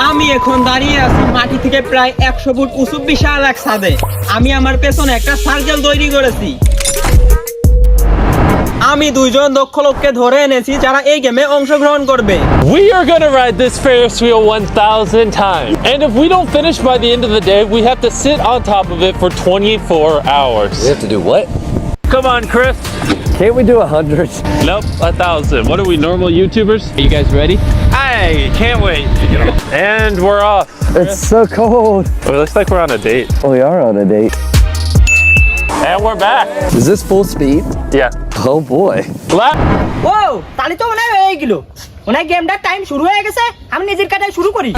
আমি এখন দাঁড়িয়ে আছি মাটি থেকে প্রায় 100 ফুট উঁচু বিশাল এক ছাদে। আমি আমার পেছনে একটা সার্কেল তৈরি করেছি। আমি দুইজন দক্ষ লোককে ধরে এনেছি যারা এই গেমে অংশগ্রহণ করবে। We are gonna ride this Ferris wheel 1,000 times. And if we don't finish by the end of the day, we have to sit on top of it for 24 hours. We have to do what? Come on, Chris. Can't we do 100? Nope, 1,000. What are we, normal YouTubers? Are you guys ready? Hey, can't wait. And we're off. It's so cold. It looks like we're on a date. We are on a date. And we're back. Is this full speed? Yeah. Oh boy. ও তাহলে তো মনে হয়ে গেল, মনে গেমটার time শুরু হয়ে গেছে। আমি নিজের কাটায় শুরু করি।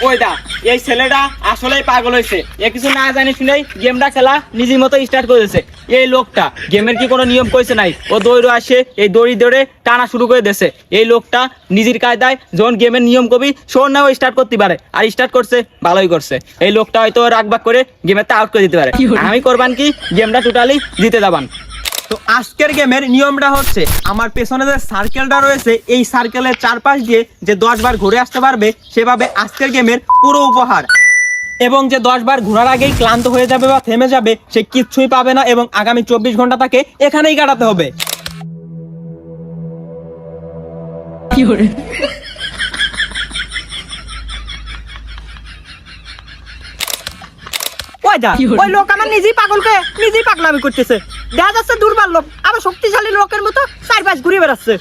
ওই দা এই ছেলেটা আসলেই পাগল হয়েছে। এ কিছু না জানি শুনেই গেমটা খেলা নিজের মতো স্টার্ট করে দিয়েছে। এই লোকটা গেমের কি কোনো নিয়ম কইছে নাই, ও দৌড়ে আসে এই দড়ি ধরে টানা শুরু করে দিয়েছে। এই লোকটা নিজের কায়দায় যখন গেমের নিয়ম কবি শোন না ও স্টার্ট করতে পারে, আর স্টার্ট করছে ভালোই করছে। এই লোকটা হয়তো রাগবাগ করে গেমেরটা আউট করে দিতে পারে। আমি করবান কি গেমটা টোটালি জিতে যাবান। তো আজকের গেমের নিয়মটা হচ্ছে, আমার পেছনে যে সার্কেলটা রয়েছে এই সার্কেলের চারপাশ দিয়ে যে 10 বার ঘুরে আসতে পারবে সেভাবে আজকের গেমের পুরো উপহার। এবং যে 10 বার ঘোরার আগেই ক্লান্ত হয়ে যাবে বা থেমে যাবে সে কিচ্ছুই পাবে না, এবং আগামী 24 ঘন্টা তাকে এখানেই কাটাতে হবে। ওই লোক আমার নিজেই পাগলকে নিজেই পাগলামি করতেছে। দেখা যাচ্ছে দুর্বল লোক আবার শক্তিশালী লোকের মতো চারপাশ ঘুরে বেড়াচ্ছে।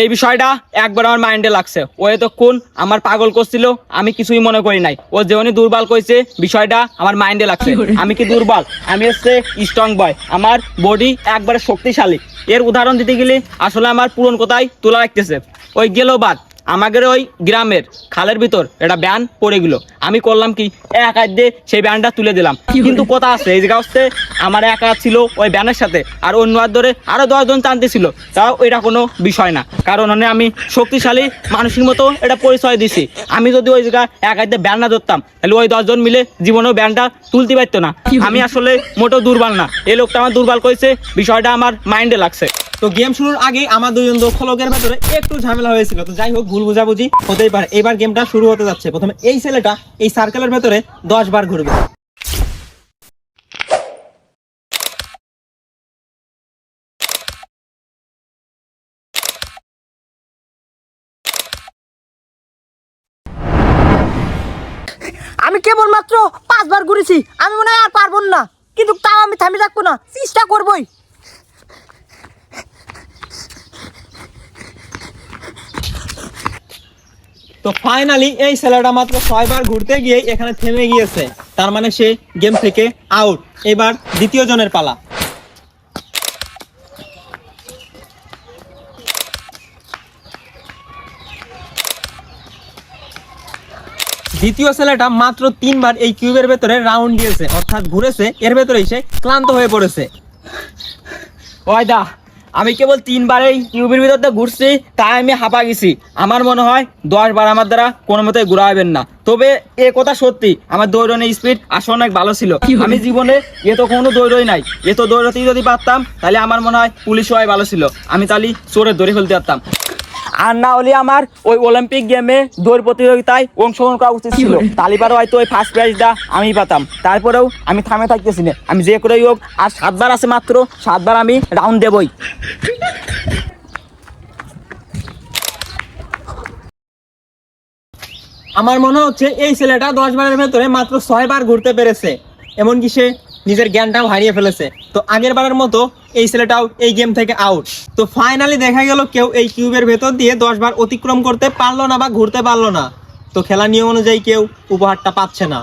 এই বিষয়টা একবার আমার মাইন্ডে লাগছে। ও এতক্ষণ আমার পাগল করছিল, আমি কিছুই মনে করি নাই। ও যেমনি দুর্বল কইছে বিষয়টা আমার মাইন্ডে লাগছে। আমি কি দুর্বল? আমি হচ্ছে স্ট্রং বয়, আমার বডি একবারে শক্তিশালী। এর উদাহরণ দিতে গেলে আসলে আমার পুরন কথাই তোলা রাখতেছে। ওই গেল বাদ আমাদের ওই গ্রামের খালের ভিতর একটা ব্যান পড়ে গেল। আমি করলাম কি এক হাত দিয়ে সেই ব্যানটা তুলে দিলাম। কিন্তু কথা আছে এই জায়গা হচ্ছে আমার একা ছিল ওই ব্যানের সাথে, আর অন্য হাত ধরে আরো 10 জন টানতে ছিল। তাও এটা কোনো বিষয় না, কারণ আমি শক্তিশালী মানুষের মতো এটা পরিচয় দিছি। আমি যদি ওই জায়গায় এক হাত দিয়ে ব্যান না ধরতাম তাহলে ওই 10 জন মিলে জীবনেও ব্যানটা তুলতে পারতো না। আমি আসলে মোটেও দুর্বল না। এই লোকটা আমার দুর্বল করেছে, বিষয়টা আমার মাইন্ডে লাগছে। তো গেম শুরুর আগে আমার দুজন দক্ষ লোকের ভেতরে একটু ঝামেলা হয়েছিল। তো যাই হোক, ভুল বোঝাবুঝি হতেই পারে। এবার গেমটা শুরু হতে যাচ্ছে। প্রথমে এই ছেলেটা এই সার্কেলের ভেতরে 10 বার ঘুরবে। আমি কেবলমাত্র 5 বার ঘুরেছি, আমি মনে হয় আর পারবো না, কিন্তু তাও আমি থামে থাকবো না, চেষ্টা করবোই। তো ফাইনালি এই ছেলেটা মাত্র 6 বার ঘুরতে গিয়ে এখানে থেমে গিয়েছে। তার মানে সে গেম থেকে আউট। এবার দ্বিতীয় জনের পালা। দ্বিতীয় ছেলেটা মাত্র 3 বার এই কিউবের ভেতরে রাউন্ড দিয়েছে, অর্থাৎ ঘুরেছে। এর ভেতরেই সে ক্লান্ত হয়ে পড়েছে। ওইদা আমি কেবল 3 বার এই কিউবের ভিতরটা ঘুরছি, তাই আমি হাঁপা গেছি। আমার মনে হয় 10 বার আমার দ্বারা কোনো মতে ঘুরাবেন না। তবে এ কথা সত্যি, আমার দৌড়ানোর স্পিড আসলে অনেক ভালো ছিল। আমি জীবনে এ তো কোনো দৌড়ই নাই। এ তো দৌড়াতেই যদি পারতাম তাহলে আমার মনে হয় পুলিশ হওয়াই ভালো ছিল। আমি তাহলে চোরে ধরে ফেলতে পারতাম। আর না হলে আমার ওই অলিম্পিক গেমে দৌড় প্রতিযোগিতায় অংশগ্রহণ করা উচিত ছিল। তালিবারও হয়তো ওই ফার্স্ট প্রাইজটা আমি পাতাম। তারপরেও আমি থামে থাকতেছি না, আমি যে করেই হোক আর 7 বার আছে মাত্র, 7 বার আমি রাউন্ড দেবই। আমার মনে হচ্ছে এই ছেলেটা 10 বারের ভেতরে মাত্র 6 বার ঘুরতে পেরেছে, এমনকি সে নিজের জ্ঞানটাও হারিয়ে ফেলেছে। তো আগের বারের মতো এই ছেলেটাও এই গেম থেকে আউট। তো ফাইনালি দেখা গেল কেউ এই কিউবের ভেতর দিয়ে 10 বার অতিক্রম করতে পারলো না বা ঘুরতে পারলো না। তো খেলা নিয়ম অনুযায়ী কেউ উপহারটা পাচ্ছে না।